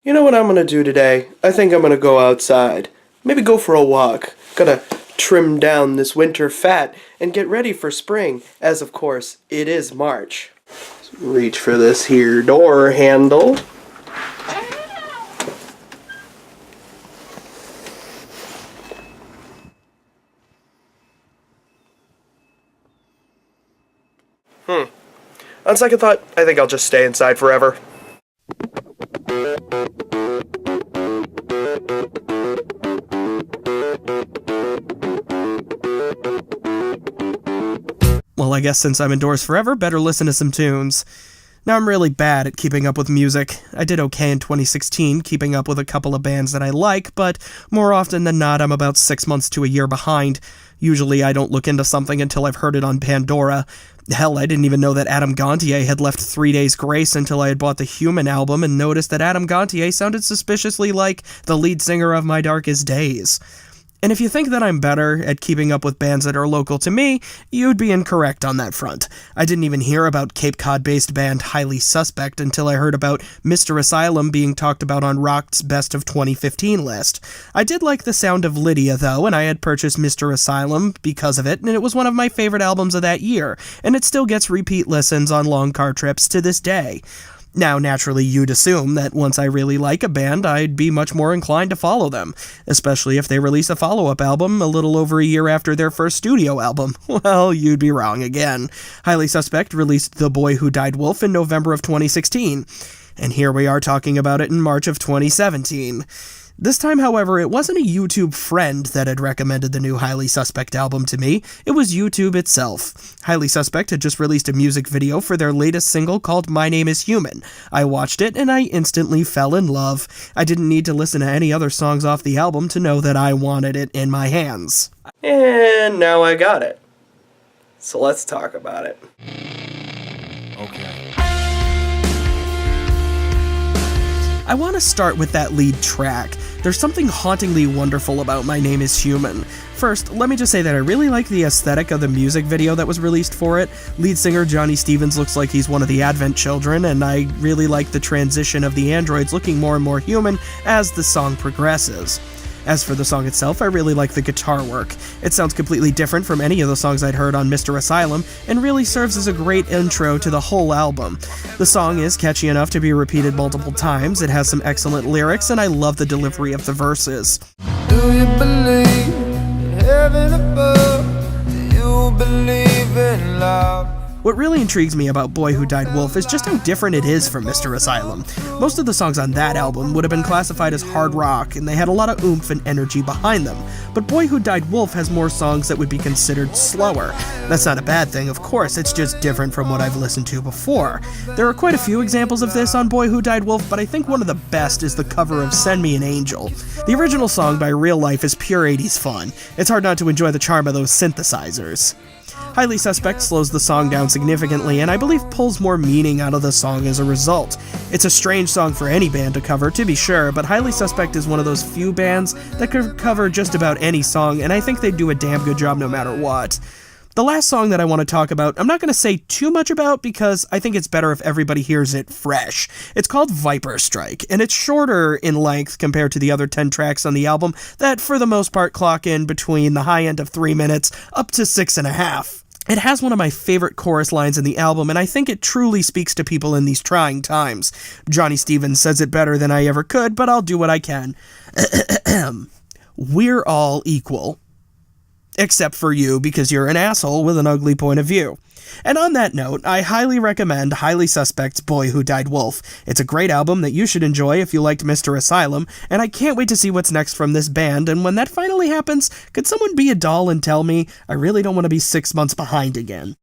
You know what I'm gonna do today? I think I'm gonna go outside. Maybe go for a walk. Gotta trim down this winter fat and get ready for spring, as of course, it is March. Let's reach for this here door handle. On second thought, I think I'll just stay inside forever. Well, I guess since I'm indoors forever, better listen to some tunes. Now, I'm really bad at keeping up with music. I did okay in 2016, keeping up with a couple of bands that I like, but more often than not, I'm about 6 months to a year behind. Usually, I don't look into something until I've heard it on Pandora. Hell, I didn't even know that Adam Gontier had left 3 Days Grace until I had bought the Human album and noticed that Adam Gontier sounded suspiciously like the lead singer of My Darkest Days. And if you think that I'm better at keeping up with bands that are local to me, you'd be incorrect on that front. I didn't even hear about Cape Cod-based band Highly Suspect until I heard about Mr. Asylum being talked about on Rock's Best of 2015 list. I did like the sound of Lydia, though, and I had purchased Mr. Asylum because of it, and it was one of my favorite albums of that year, and it still gets repeat listens on long car trips to this day. Now, naturally, you'd assume that once I really like a band, I'd be much more inclined to follow them, especially if they release a follow-up album a little over a year after their first studio album. Well, you'd be wrong again. Highly Suspect released The Boy Who Died Wolf in November of 2016, and here we are talking about it in March of 2017. This time, however, it wasn't a YouTube friend that had recommended the new Highly Suspect album to me, it was YouTube itself. Highly Suspect had just released a music video for their latest single called My Name is Human. I watched it and I instantly fell in love. I didn't need to listen to any other songs off the album to know that I wanted it in my hands. And now I got it. So let's talk about it. Okay. I want to start with that lead track. There's something hauntingly wonderful about My Name is Human. First, let me just say that I really like the aesthetic of the music video that was released for it. Lead singer Johnny Stevens looks like he's one of the Advent Children, and I really like the transition of the androids looking more and more human as the song progresses. As for the song itself, I really like the guitar work. It sounds completely different from any of the songs I'd heard on Mr. Asylum, and really serves as a great intro to the whole album. The song is catchy enough to be repeated multiple times, it has some excellent lyrics, and I love the delivery of the verses. Do you believe in heaven above? Do you believe in love? What really intrigues me about Boy Who Died Wolf is just how different it is from Mr. Asylum. Most of the songs on that album would have been classified as hard rock, and they had a lot of oomph and energy behind them. But Boy Who Died Wolf has more songs that would be considered slower. That's not a bad thing, of course, it's just different from what I've listened to before. There are quite a few examples of this on Boy Who Died Wolf, but I think one of the best is the cover of Send Me an Angel. The original song by Real Life is pure 80s fun. It's hard not to enjoy the charm of those synthesizers. Highly Suspect slows the song down significantly, and I believe pulls more meaning out of the song as a result. It's a strange song for any band to cover, to be sure, but Highly Suspect is one of those few bands that could cover just about any song, and I think they do a damn good job no matter what. The last song that I want to talk about, I'm not going to say too much about because I think it's better if everybody hears it fresh. It's called Viper Strike, and it's shorter in length compared to the other 10 tracks on the album that for the most part clock in between the high end of 3 minutes up to 6.5. It has one of my favorite chorus lines in the album, and I think it truly speaks to people in these trying times. Johnny Stevens says it better than I ever could, but I'll do what I can. We're all equal. Except for you, because you're an asshole with an ugly point of view. And on that note, I highly recommend Highly Suspect's Boy Who Died Wolf. It's a great album that you should enjoy if you liked Mr. Asylum, and I can't wait to see what's next from this band, and when that finally happens, could someone be a doll and tell me I really don't want to be 6 months behind again?